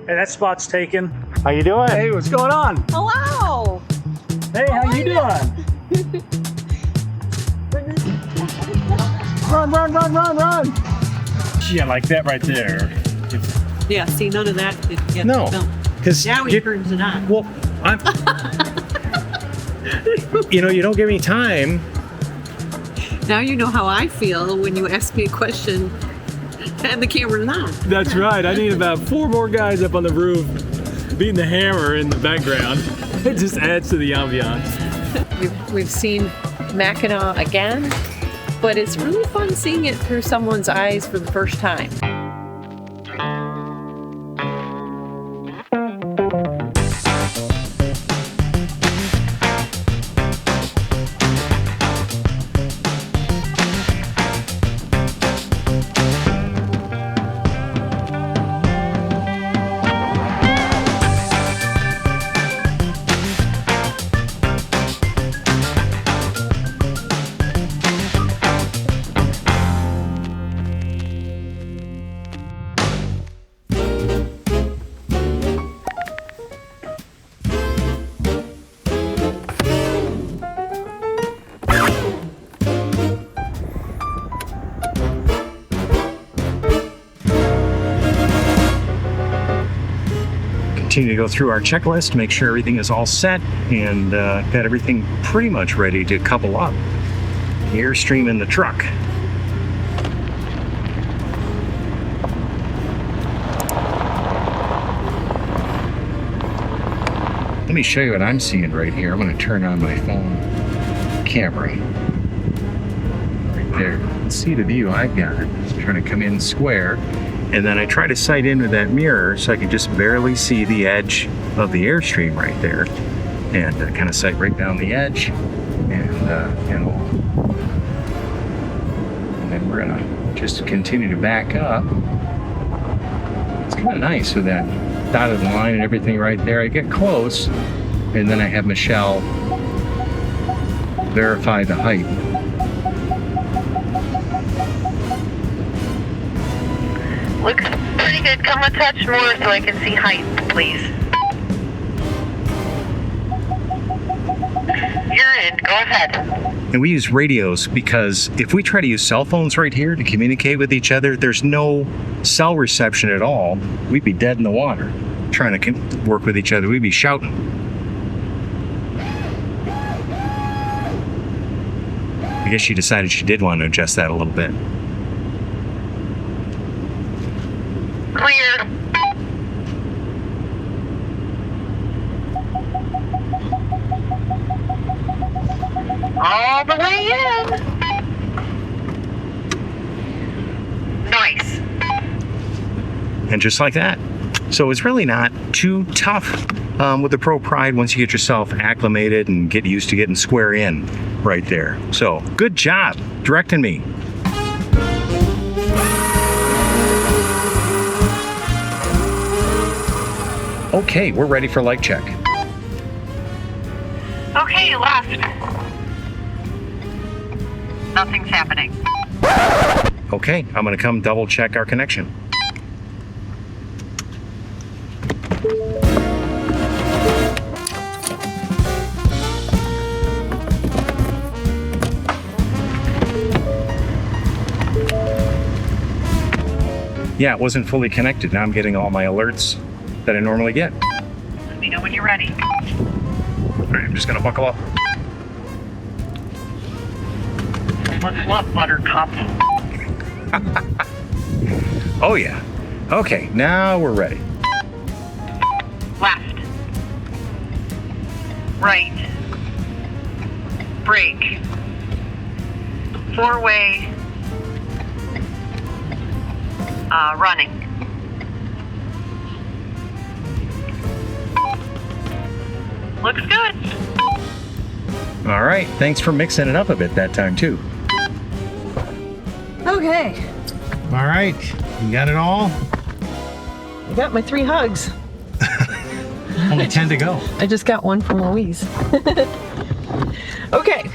Hey, that spot's taken. How you doing? Hey, what's going on? Hello. Hey, how you doing? Run, run, run, run, run! Yeah, like that right there. Yeah, see, none of that. No, because now he turns it on. Well, I'm. You know, you don't give me time. Now you know how I feel when you ask me a question and the camera's on. That's right. I need about 4 more guys up on the roof beating the hammer in the background. It just adds to the ambiance. We've seen Mackinac again, but it's really fun seeing it through someone's eyes for the first time. Continue to go through our checklist, make sure everything is all set, and got everything pretty much ready to couple up. The Airstream in the truck. Let me show you what I'm seeing right here. I'm going to turn on my phone camera. Right there. Let's see the view I've got. I'm trying to come in square. And then I try to sight into that mirror so I can just barely see the edge of the Airstream right there. And kind of sight right down the edge. And then we're going to just continue to back up. It's kind of nice with that dotted line and everything right there. I get close, and then I have Michelle verify the height. Looks pretty good. Come a touch more so I can see height, please. You're in. Go ahead. And we use radios because if we try to use cell phones right here to communicate with each other, there's no cell reception at all. We'd be dead in the water trying to work with each other. We'd be shouting. I guess she decided she did want to adjust that a little bit. Clear. All the way in. Nice. And just like that. So it's really not too tough with the Pro Pride once you get yourself acclimated and get used to getting square in right there. So good job directing me. Okay, we're ready for light check. Okay, left. Nothing's happening. Okay, I'm gonna come double check our connection. Yeah, it wasn't fully connected. Now I'm getting all my alerts that I normally get. Let me know when you're ready. All right, I'm just gonna buckle up. What's up, Buttercup? Oh yeah. Okay, now we're ready. Left. Right. Brake. 4-way. Running. Looks good. All right, thanks for mixing it up a bit that time too. Okay, All right, you got it all? I got my 3 hugs. Only 10 to go. I just got one from Louise. Okay.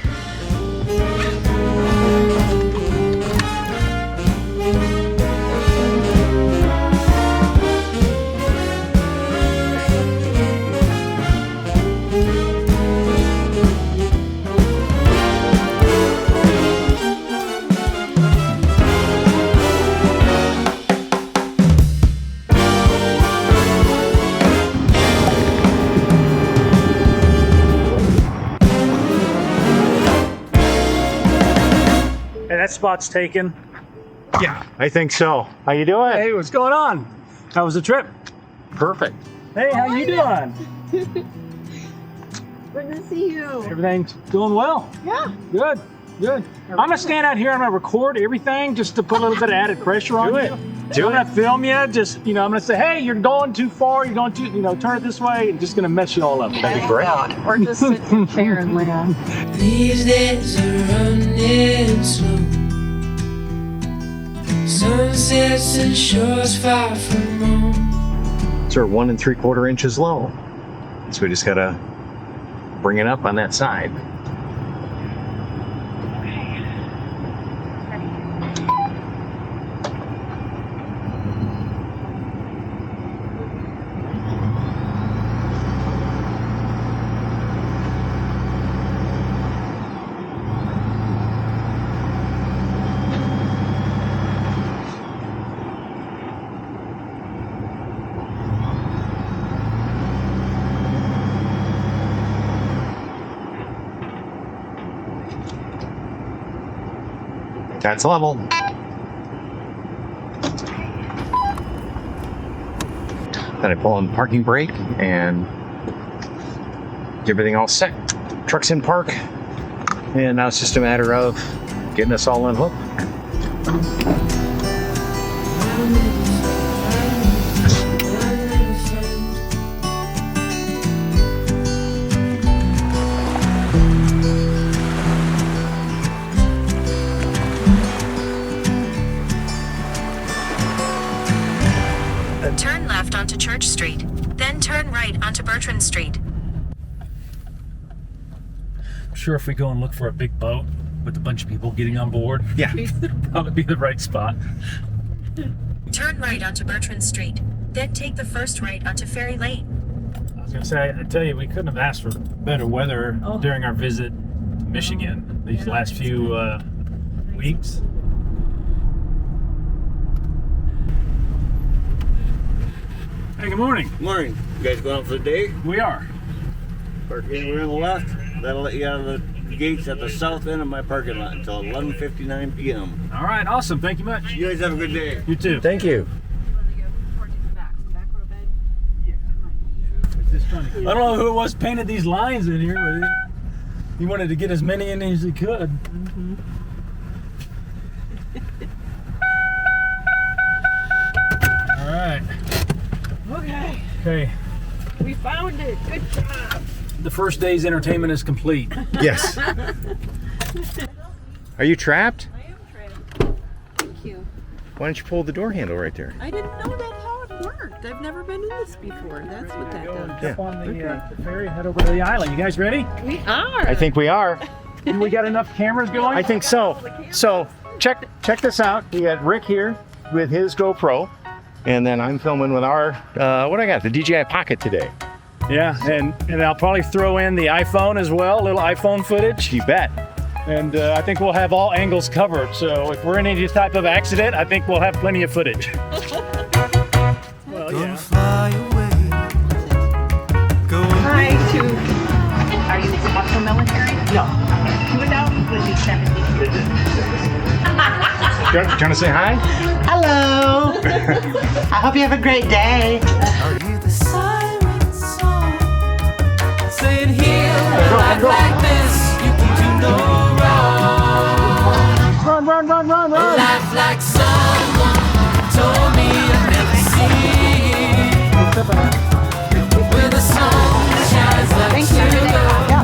that spot's taken. Yeah, I think so. How you doing? Hey, what's going on? How was the trip? Perfect. Hey, how you doing? Good to see you. Everything's doing well. Yeah. Good, good. I'm gonna stand out here. I'm gonna record everything just to put a little bit of added pressure on you. Do I'm gonna film you. Just I'm gonna say, hey, you're going too far. You're going too, turn it this way. And just gonna mess you all up. That'd be great. Or just sit in a chair and laugh. These days are running slow. Sunsets and shores far from home. It's 1 3/4 inches low. So we just gotta bring it up on that side. That's level. Then I pull on the parking brake and get everything all set. Truck's in park, and now it's just a matter of getting us all unhooked. Turn left onto Church Street, then turn right onto Bertrand Street. I'm sure if we go and look for a big boat with a bunch of people getting on board, it'd probably be the right spot. Turn right onto Bertrand Street, then take the first right onto Ferry Lane. I was gonna say, I tell you, we couldn't have asked for better weather during our visit to Michigan these last few weeks. Hey, good morning. Morning. You guys going out for the day? We are. Park anywhere on the left. That'll let you out of the gates at the south end of my parking lot until 11:59 p.m. All right, awesome. Thank you much. You guys have a good day. You too. Thank you. I don't know who it was painted these lines in here, but he wanted to get as many in as he could. All right. Okay. We found it. Good job. The first day's entertainment is complete. Yes. Are you trapped? I am trained. Thank you. Why don't you pull the door handle right there? I didn't know that's how it worked. I've never been in this before. That's what that Go and does. jump on the ferry and head over to the island. You guys ready? We are. I think we are. We got enough cameras going? I think so. So check this out. We got Rick here with his GoPro, and then I'm filming with our what I got, the DJI Pocket today. Yeah, and I'll probably throw in the iPhone as well, a little iPhone footage. You bet. And I think we'll have all angles covered. So if we're in any type of accident, I think we'll have plenty of footage. Well, yeah. Hi to. Are you also military? No. Without would be 70. Do you want to say hi? Hello. I hope you have a great day. Are you the siren song? Saying here, a life like this, you can do no wrong. Run. A life like someone told me I'd never see. Where the sun shines like sugar,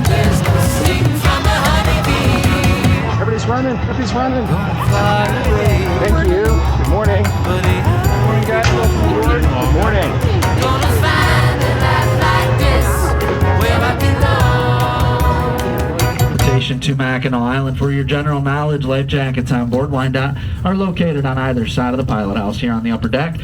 there's no sleep from a honeybee. Everybody's running. Gonna fly away, Thank you. Good morning. buddy. Morning, guys. Welcome aboard. Good morning. Gonna find a life like this where I belong. Invitation to Mackinac Island. For your general knowledge, life jackets on board Wyandotte are located on either side of the pilot house here on the upper deck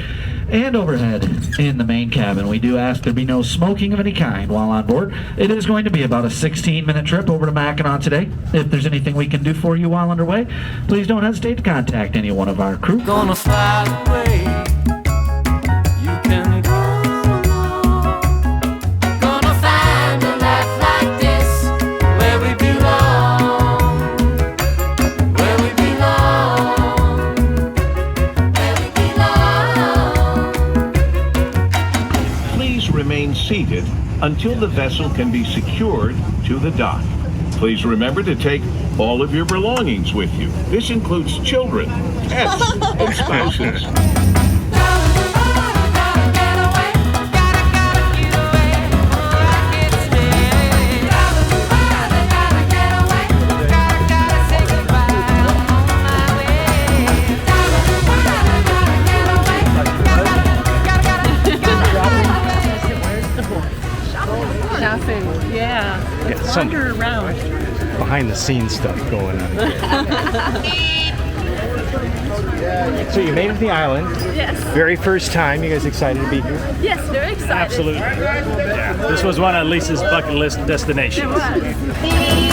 and overhead in the main cabin. We do ask there be no smoking of any kind while on board. It is going to be about a 16-minute trip over to Mackinac today. If there's anything we can do for you while underway, please don't hesitate to contact any one of our crew. Gonna fly away. You can go along. Gonna find a life like this where we belong. Where we belong. remain seated until the vessel can be secured to the dock. Please remember to take all of your belongings with you. This includes children, pets, and spouses. Shopping, yeah. Let's some wander around. behind the scenes stuff going on. So you made it to the island. Yes. Very first time. You guys excited to be here? Yes, very excited. Absolutely. Yeah. This was one of Lisa's bucket list destinations. It was.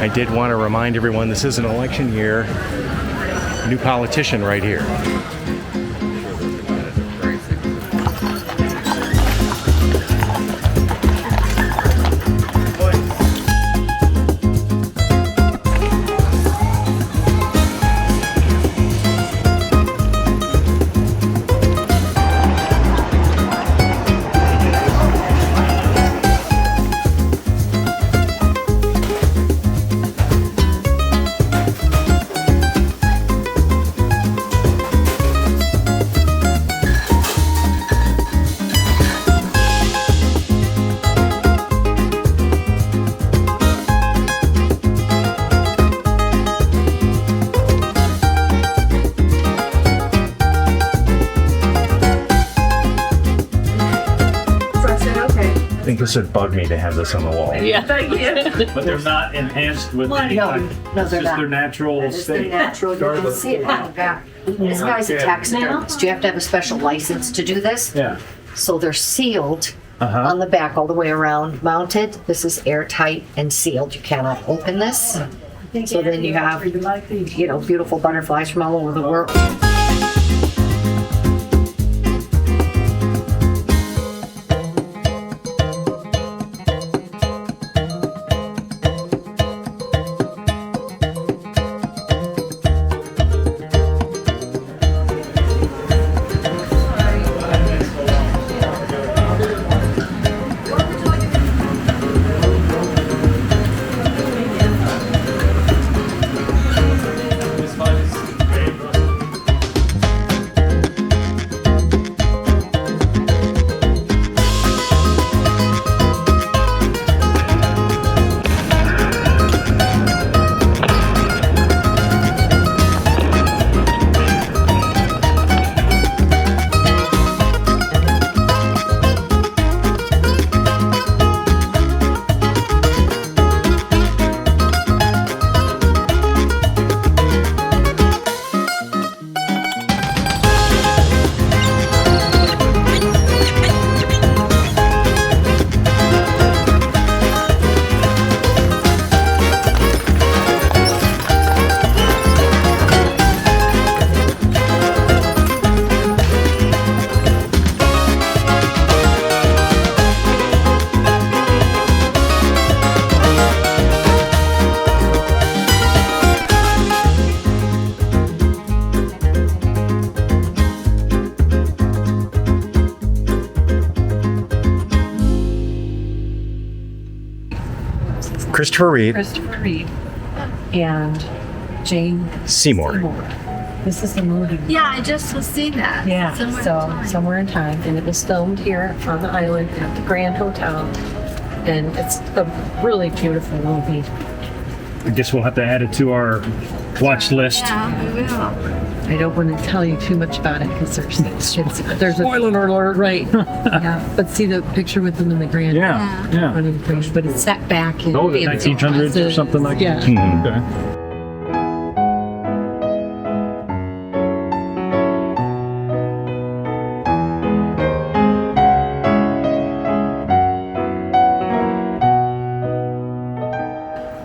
I did want to remind everyone this is an election year. New politician right here. I think this would bug me to have this on the wall. Yeah, thank you. But they're not enhanced with any No, kind. no, It's they're just not. their natural That is the state. natural, you can see it on the back. This guy's a taxidermist. You have to have a special license to do this. Yeah. So they're sealed on the back all the way around, mounted. This is airtight and sealed. You cannot open this. So then you have, you know, beautiful butterflies from all over the world. Christopher Reed. Christopher Reed and Jane Seymour. This is the movie. Yeah, I just was seeing that. Yeah, Somewhere. Somewhere in Time, and it was filmed here on the island at the Grand Hotel, and it's a really beautiful movie. I guess we'll have to add it to our watch list. Yeah, we will. I don't want to tell you too much about it because there's a spoiler alert, right? Yeah, but see the picture with them in the Grand. Yeah. Running things, but it's set back in Oh, the 1900s or something like yeah. that? Mhm. Okay.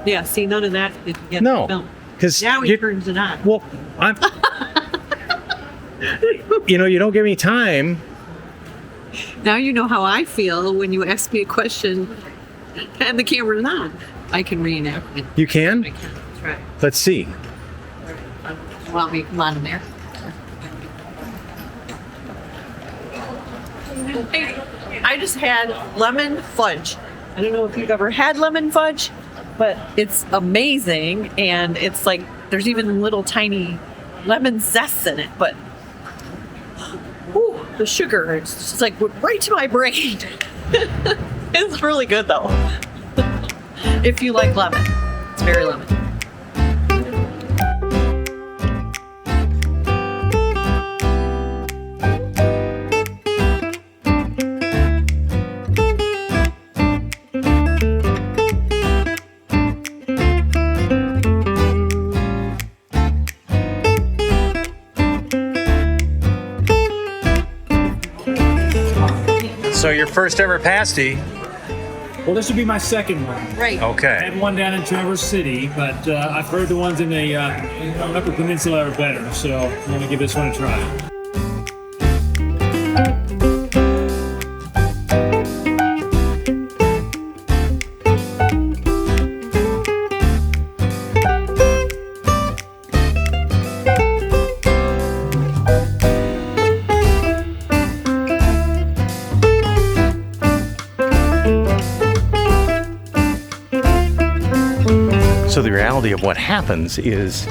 Yeah, see, none of that did get No, filmed. because Now he turns it on. well, I'm. You know, you don't give me time. Now you know how I feel when you ask me a question and the camera's on. I can reenact it. You can? I can. Try. Let's see. You want me to come on in there? I just had lemon fudge. I don't know if you've ever had lemon fudge, but it's amazing. And it's like, there's even little tiny lemon zest in it, but the sugar, it's just like went right to my brain. It's really good though. If you like lemon, it's very lemon. So your first ever pasty. Well, this would be my second one. Right. I Okay. had one down in Traverse City, but I've heard the ones in the Upper Peninsula are better, so I'm going to give this one a try. So the reality of what happens is,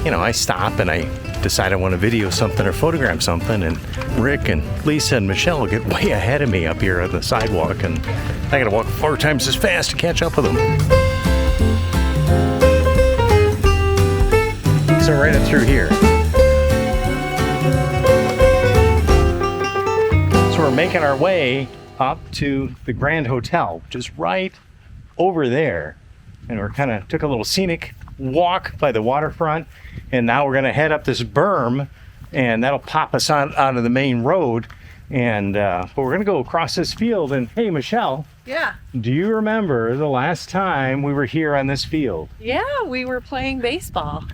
you know, I stop and I decide I want to video something or photograph something, and Rick and Lisa and Michelle get way ahead of me up here on the sidewalk, and I gotta walk 4 times as fast to catch up with them. So right up through here. So we're making our way up to the Grand Hotel, which is right over there. And we're kind of took a little scenic walk by the waterfront, and now we're going to head up this berm, and that'll pop us on onto the main road. And but we're going to go across this field. And hey, Michelle, Yeah. do you remember the last time we were here on this field? Yeah, we were playing baseball.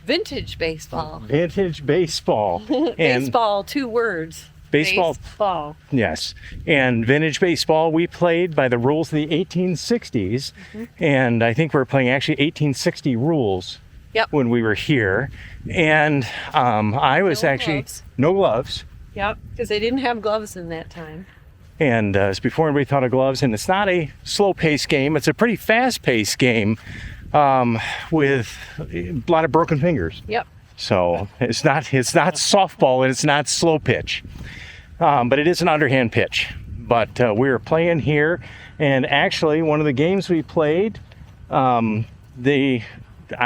Vintage baseball. Vintage baseball. And Baseball, 2 words. Baseball. Baseball. Yes. And vintage baseball, we played by the rules of the 1860s. And I think we were playing actually 1860 rules when we were here. And I was no gloves. Yep, because they didn't have gloves in that time. And it's before anybody thought of gloves. And it's not a slow-paced game. It's a pretty fast-paced game with a lot of broken fingers. Yep. So it's not softball, and it's not slow pitch. But it is an underhand pitch. But we were playing here, and actually one of the games we played, I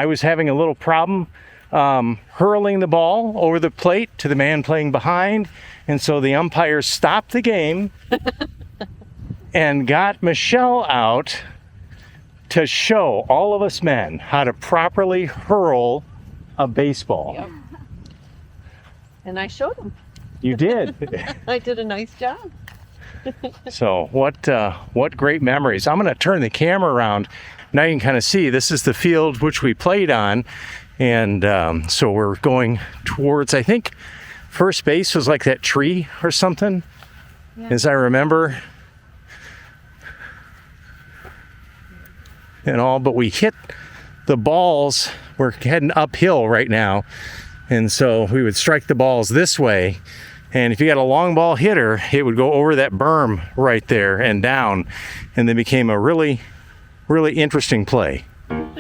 was having a little problem hurling the ball over the plate to the man playing behind, and so the umpire stopped the game and got Michelle out to show all of us men how to properly hurl a baseball. Yep. And I showed them. You did. I did a nice job. So what great memories. I'm going to turn the camera around. Now you can kind of see this is the field which we played on. And so we're going towards, I think, first base was like that tree or something, as I remember. And all, but we hit the balls. We're heading uphill right now. And so we would strike the balls this way. And if you got a long ball hitter, it would go over that berm right there and down. And then became a really, really interesting play. Gentlemen,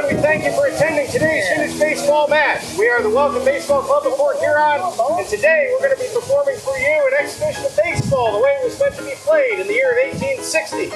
we thank you for attending today's vintage baseball match. We are the Welcome Baseball Club of Port Huron, and today we're going to be performing for you an exhibition of baseball the way it was meant to be played in the year of 1860.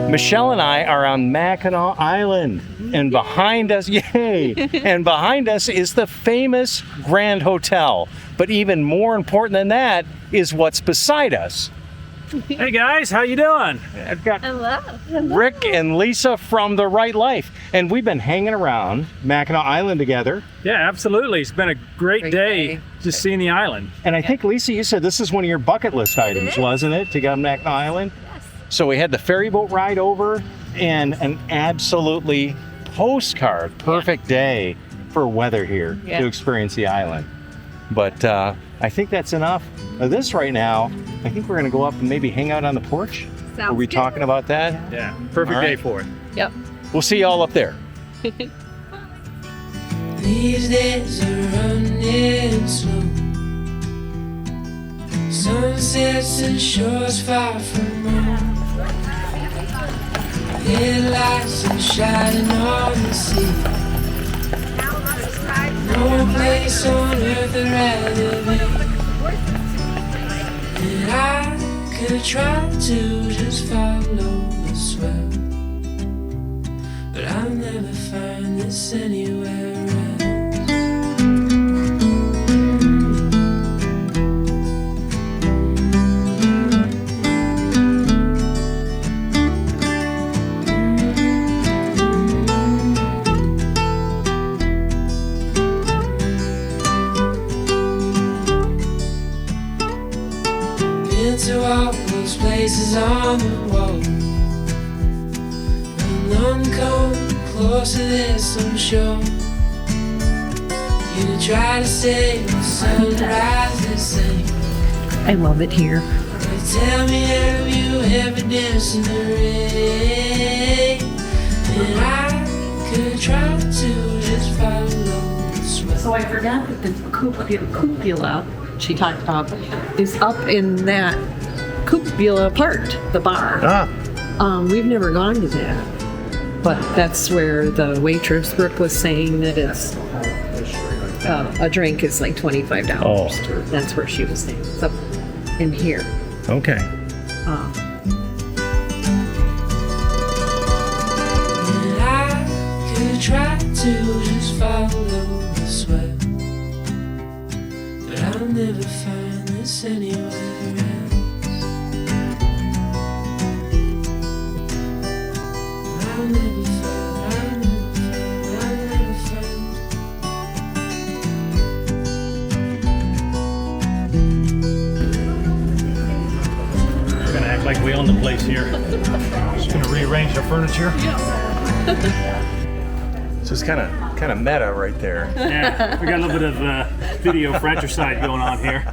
Michelle and I are on Mackinac Island, and behind us, and behind us is the famous Grand Hotel. But even more important than that is what's beside us. Hey guys, how you doing? I've got Hello. Rick and Lisa from The Right Life, and we've been hanging around Mackinac Island together. Yeah, absolutely. It's been a great day. just seeing the island. And I think, Lisa, you said this is one of your bucket list items, wasn't it, to go to Mackinac Island? Yes. So we had the ferry boat ride over and an absolutely postcard perfect day for weather here to experience the island. But I think that's enough of this right now. I think we're going to go up and maybe hang out on the porch. Are we talking about that? Yeah, perfect day for it. Yep. We'll see you all up there. These days are running slow. Sunsets and shores far from home. Headlights are shining on the sea. No place on earth I'd rather be. And I could try to just follow the swell, but I'll never find this anywhere else. To all those places on the wall, and none come close to this, I'm sure. You try to say the sunrise the same. I love it here. But tell me, have you ever danced in the rain? And I could try to just follow the sweat. So I forgot that the cupola she talked about is up in that Cupola part, the bar. We've never gone to that, but that's where the waitress Brooke was saying that it's a drink is like $25. Oh. That's where she was saying. It's up in here. Okay. And I could try to just follow the sweat, but I'll never find this anywhere else. I'll never find, I'll never find. We're gonna act like we own the place here. Just gonna rearrange the furniture. So it's kind of meta right there. Yeah, we got a little bit of video fratricide going on here.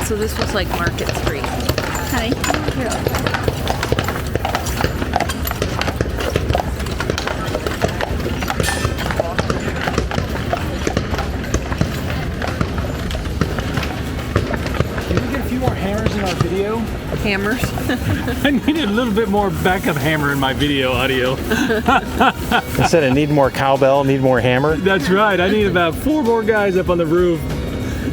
So this was like Market Street. Hi. Can we get a few more hammers in our video? Hammers? I need a little bit more backup hammer in my video audio. Instead of need more cowbell, need more hammer? That's right. I need about 4 more guys up on the roof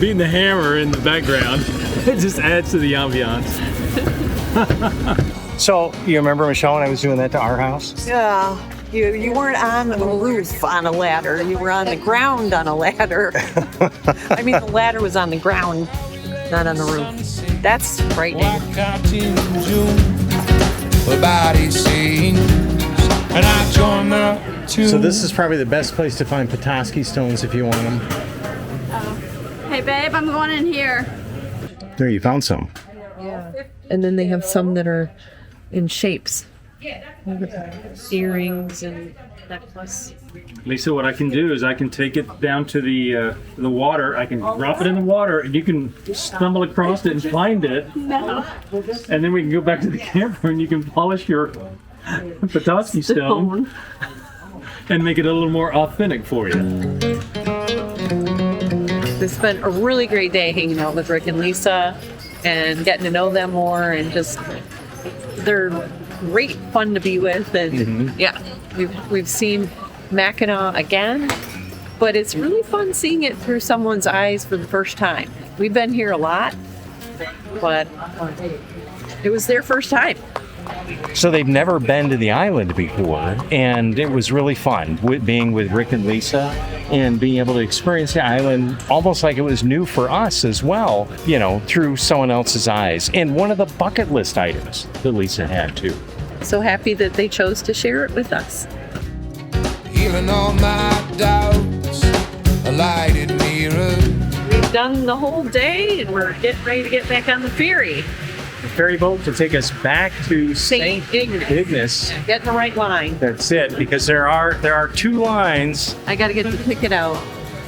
beating the hammer in the background. It just adds to the ambiance. So, you remember, Michelle, when I was doing that to our house? Yeah. You weren't on the roof on a ladder. You were on the ground on a ladder. I mean, the ladder was on the ground, not on the roof. That's frightening. So this is probably the best place to find Petoskey stones if you want them. Hey, babe, I'm going in here. There, you found some. Yeah. And then they have some that are in shapes. Earrings and necklace. Lisa, what I can do is I can take it down to the water. I can drop it in the water, and you can stumble across it and find it. No. And then we can go back to the camera, and you can polish your Petoskey stone and make it a little more authentic for you. It's been a really great day hanging out with Rick and Lisa and getting to know them more, and just they're great fun to be with. And yeah, we've seen Mackinac again, but it's really fun seeing it through someone's eyes for the first time. We've been here a lot, but it was their first time. So they've never been to the island before, and it was really fun being with Rick and Lisa and being able to experience the island almost like it was new for us as well, you know, through someone else's eyes. And one of the bucket list items that Lisa had too. So happy that they chose to share it with us. Healing all my doubts, a lighted mirror. We've done the whole day and we're getting ready to get back on the ferry. The ferry boat to take us back to St. Ignace. Get in the right line. That's it, because there are two lines. I got to get the ticket out.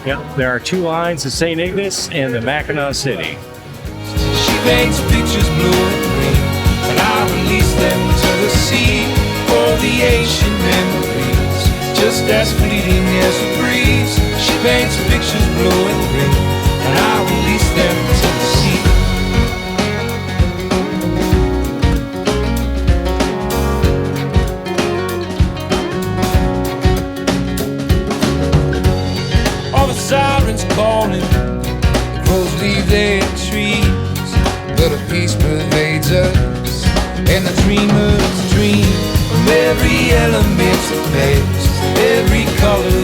Yep, there are two lines, the St. Ignace and the Mackinac City. She paints pictures blue and green, and I release them to the sea for the ancient memories, just as fleeting as a breeze. She paints pictures blue and green, and I release them to the sea. Sirens calling, the crows leave their trees, but a peace pervades us, and the dreamers dream from every element of past, every color